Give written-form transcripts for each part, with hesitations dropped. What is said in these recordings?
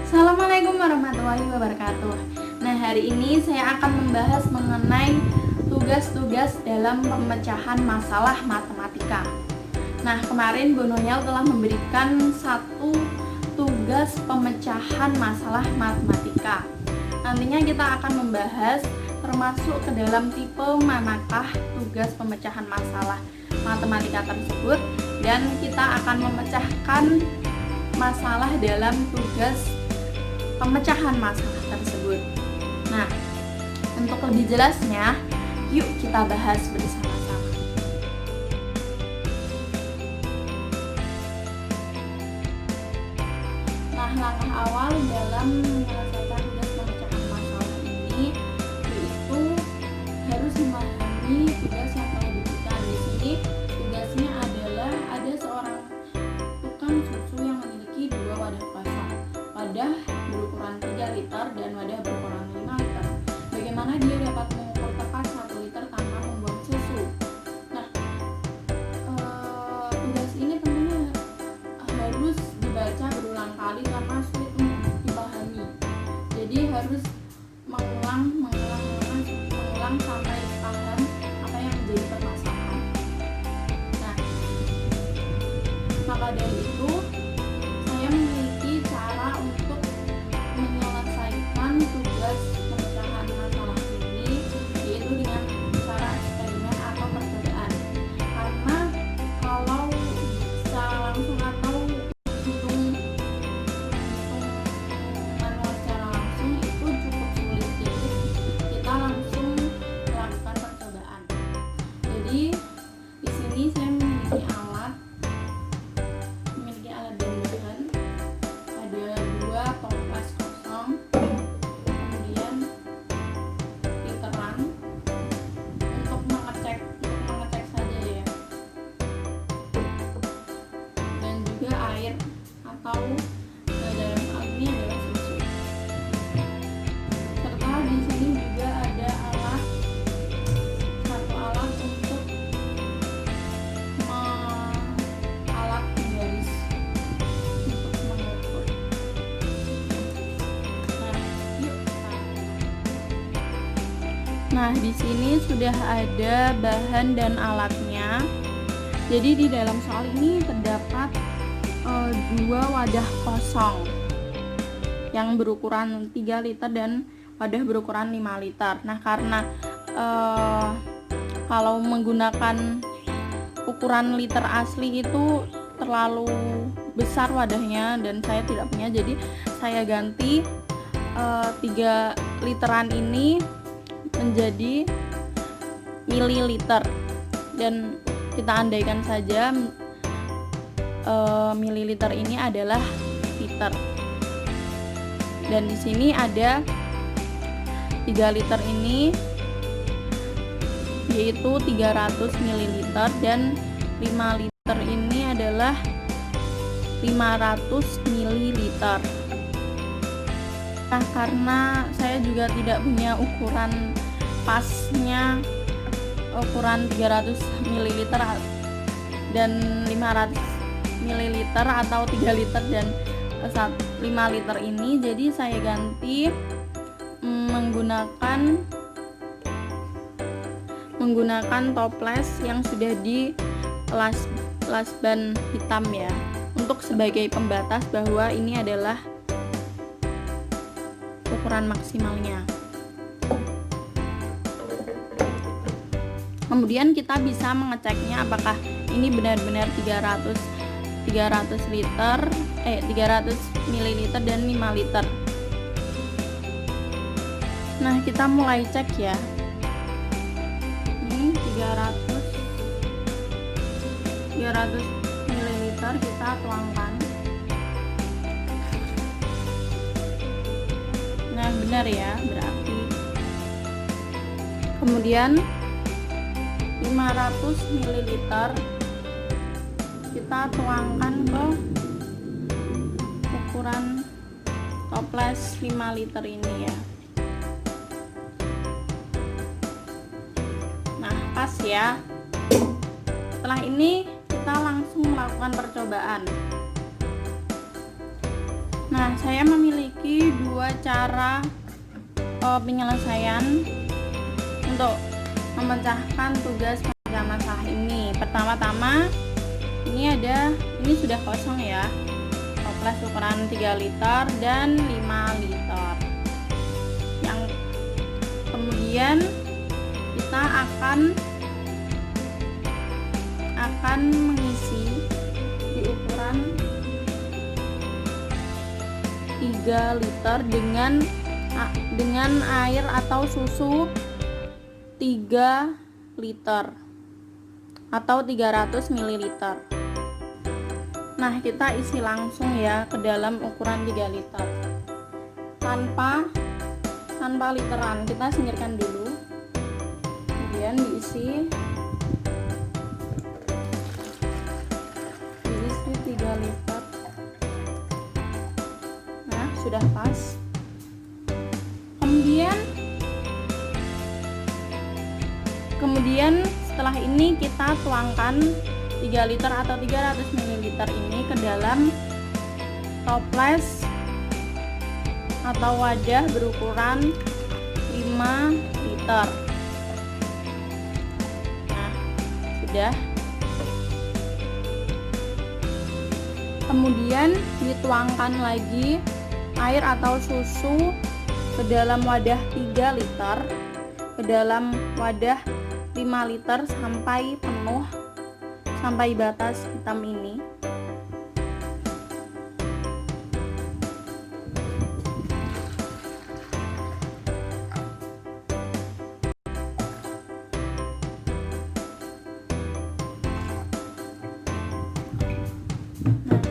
Assalamualaikum warahmatullahi wabarakatuh. Nah, hari ini saya akan membahas mengenai tugas-tugas dalam pemecahan masalah matematika. Nah, kemarin Bu Nuril telah memberikan satu tugas pemecahan masalah matematika. Nantinya kita akan membahas termasuk ke dalam tipe manakah tugas pemecahan masalah matematika tersebut, dan kita akan memecahkan masalah dalam tugas pemecahan masalah tersebut. Nah, untuk lebih jelasnya, yuk kita bahas bersama-sama. Nah, langkah awal dalam menyelesaikan tugas pemecahan masalah ini yaitu harus memahami tugas yang telah diberikan. Di sini tugasnya adalah ada seorang tukang susu yang memiliki dua wadah kosong, wadah berukuran 3 liter dan wadah berukuran 5 liter. Bagaimana dia dapat mengukur tepat 1 liter tanpa membuang susu? Nah, tugas ini tentunya harus dibaca berulang kali karena sulit untuk dipahami. Jadi harus mengulang sampai paham apa yang menjadi permasalahan. Nah, maka dari itu saya memiliki cara untuk menyelesaikan tugas pemecahan masalah ini, yaitu dengan cara eksperimen atau percobaan. Karena kalau secara langsung atau hitung manual secara langsung itu cukup sulit, jadi kita langsung melakukan percobaan. Jadi di sini saya memiliki alat dan bahan, ada 2 toples kosong, kemudian literan untuk mengecek saja ya, dan juga air atau dalam hal ini adalah susu. Serta di sini juga ada satu alat untuk alat garis untuk mengukur. Nah, di sini sudah ada bahan dan alatnya. Jadi di dalam soal ini terdapat 2 wadah kosong yang berukuran 3 liter dan wadah berukuran 5 liter. Nah, karena kalau menggunakan ukuran liter asli itu terlalu besar wadahnya dan saya tidak punya, jadi saya ganti 3 literan ini menjadi mililiter, dan kita andaikan saja mililiter ini adalah liter. Dan di sini ada 3 liter ini yaitu 300 ml dan 5 liter ini adalah 500 ml. Nah, karena saya juga tidak punya ukuran pasnya, ukuran 300 ml dan 500 ml atau 3 liter dan 5 liter ini, jadi saya ganti menggunakan toples yang sudah di lasban hitam ya, untuk sebagai pembatas bahwa ini adalah ukuran maksimalnya. Kemudian kita bisa mengeceknya apakah ini benar-benar 300 ml dan 5 liter. Nah, kita mulai cek ya. Ini 300 ml kita tuangkan. Nah, benar ya, berarti. Kemudian 500 ml kita tuangkan ke ukuran toples 5 liter ini ya. Nah, pas ya. Setelah ini kita langsung melakukan percobaan. Nah, saya memiliki memiliki dua cara penyelesaian untuk memecahkan tugas pemecah masalah ini. Pertama-tama ini sudah kosong ya, toples ukuran 3 liter dan 5 liter. Yang kemudian kita akan mengisi di ukuran 3 liter dengan air atau susu 3 liter atau 300 ml. Nah, kita isi langsung ya ke dalam ukuran 3 liter. Tanpa literan, kita singkirkan dulu. Kemudian diisi 3 liter. Nah, sudah pas. Kemudian setelah ini kita tuangkan 3 liter atau 300 ml ini ke dalam toples atau wadah berukuran 5 liter. Nah, sudah. Kemudian dituangkan lagi air atau susu ke dalam wadah 3 liter, ke dalam wadah 5 liter sampai penuh, sampai batas hitam ini. Nah,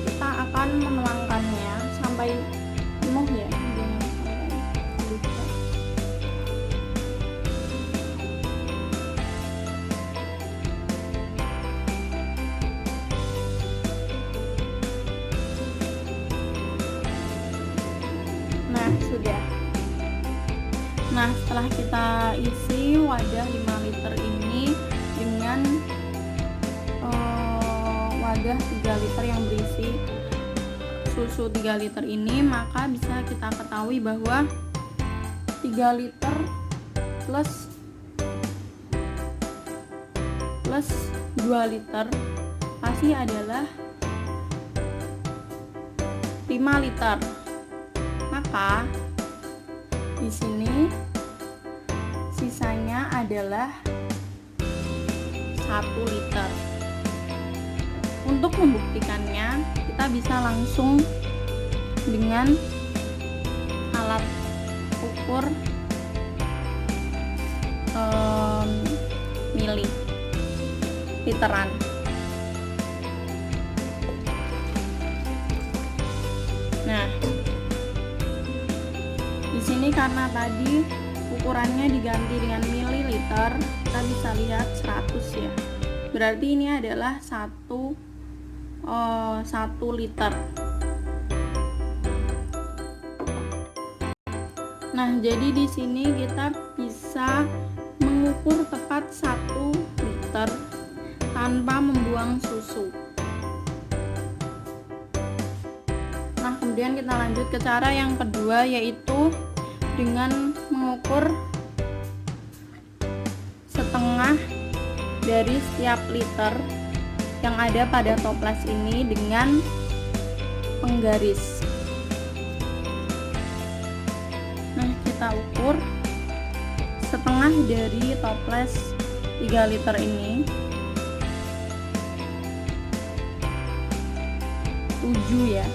kita akan menuangkannya sampai penuh ya. Sudah. Nah, setelah kita isi wadah 5 liter ini dengan wadah 3 liter yang berisi susu 3 liter ini, maka bisa kita ketahui bahwa 3 liter plus 2 liter pasti adalah 5 liter. Maka di sini sisanya adalah 1 liter. Untuk membuktikannya, kita bisa langsung dengan alat ukur mili literan. Nah, di sini karena tadi ukurannya diganti dengan mililiter, kita bisa lihat 100 ya. Berarti ini adalah 1 liter. Nah, jadi di sini kita bisa mengukur tepat 1 liter tanpa membuang susu. Nah, kemudian kita lanjut ke cara yang kedua, yaitu dengan mengukur setengah dari setiap liter yang ada pada toples ini dengan penggaris. Nah, kita ukur setengah dari toples 3 liter ini 7 ya.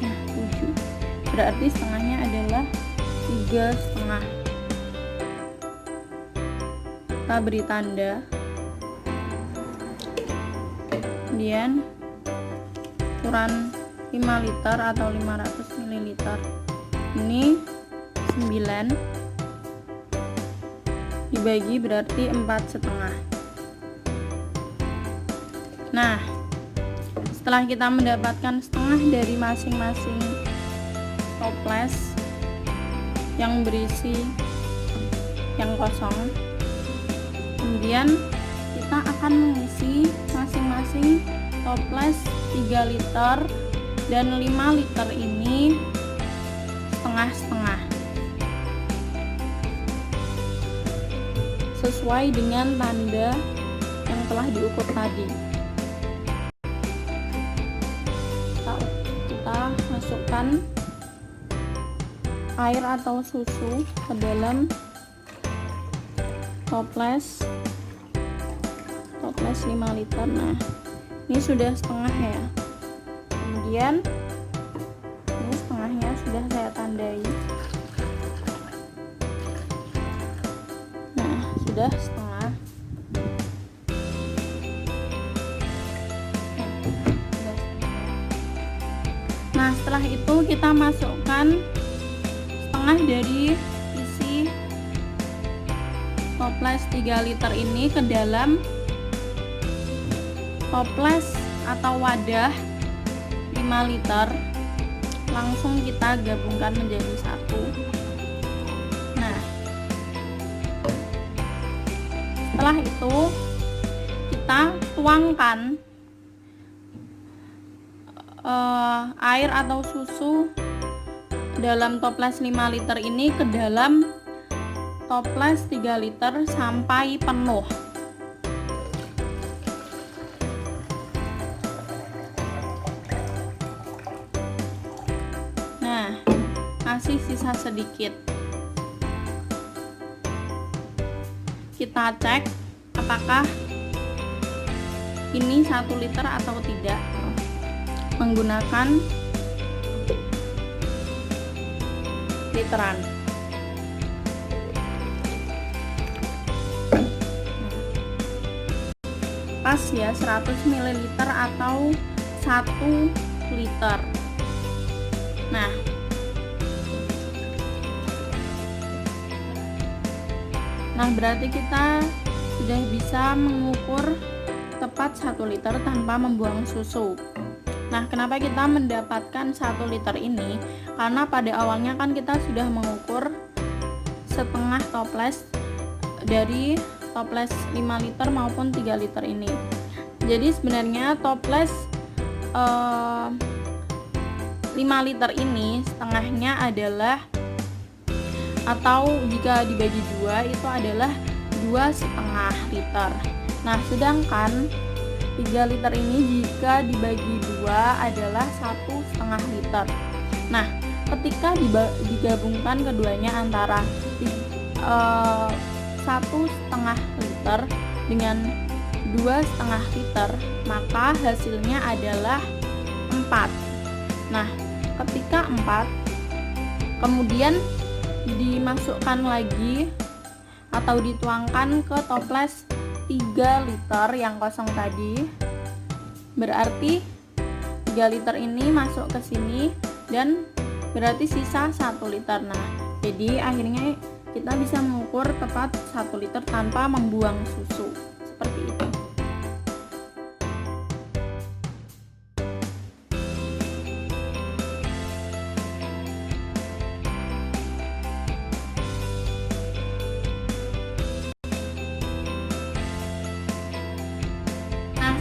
Nah, 7. Berarti setengahnya adalah 3,5. Kita beri tanda. Kemudian ukuran 5 liter atau 500 ml ini 9 dibagi berarti 4,5. Nah, setelah kita mendapatkan setengah dari masing-masing toples yang berisi yang kosong, kemudian kita akan mengisi masing-masing toples 3 liter dan 5 liter ini setengah-setengah sesuai dengan tanda yang telah diukur tadi. Kita masukkan air atau susu ke dalam toples 5 liter. Nah, ini sudah setengah ya. Kemudian ini setengahnya sudah saya tandai. Nah, sudah setengah. Nah, setelah itu kita masukkan setengah dari isi toples 3 liter ini ke dalam toples atau wadah 5 liter. Langsung kita gabungkan menjadi satu. Nah, setelah itu kita tuangkan air atau susu dalam toples 5 liter ini ke dalam toples 3 liter sampai penuh. Nah, masih sisa sedikit. Kita cek apakah ini 1 liter atau tidak menggunakan literan. Pas ya, 100 ml atau 1 liter. Nah, berarti kita sudah bisa mengukur tepat 1 liter tanpa membuang susu. Nah, kenapa kita mendapatkan 1 liter ini? Karena pada awalnya kan kita sudah mengukur setengah toples dari toples 5 liter maupun 3 liter ini. Jadi sebenarnya toples 5 liter ini setengahnya adalah, atau jika dibagi 2 itu adalah 2,5 liter. Nah, sedangkan 3 liter ini jika dibagi 2 adalah 1,5 liter. Nah, ketika digabungkan keduanya antara 1,5 liter dengan 2,5 liter, maka hasilnya adalah 4. Nah, ketika 4 kemudian dimasukkan lagi atau dituangkan ke toples 3 liter yang kosong tadi, berarti 3 liter ini masuk ke sini dan berarti sisa 1 liter. Nah, jadi akhirnya kita bisa mengukur tepat 1 liter tanpa membuang susu, seperti itu.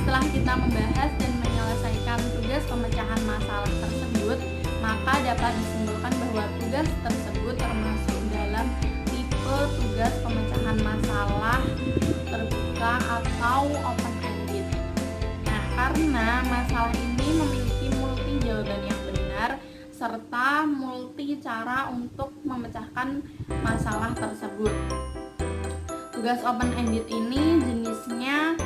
Setelah kita membahas dan menyelesaikan tugas pemecahan masalah tersebut, maka dapat disimpulkan bahwa tugas tersebut termasuk dalam tipe tugas pemecahan masalah terbuka atau open-ended. Nah, karena masalah ini memiliki multi jawaban yang benar serta multi cara untuk memecahkan masalah tersebut. Tugas open-ended ini jenisnya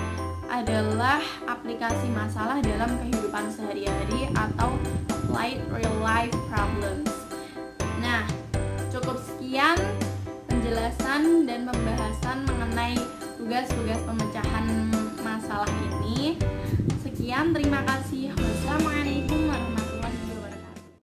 adalah aplikasi masalah dalam kehidupan sehari-hari atau applied real life problems. Nah, cukup sekian penjelasan dan pembahasan mengenai tugas-tugas pemecahan masalah ini. Sekian, terima kasih.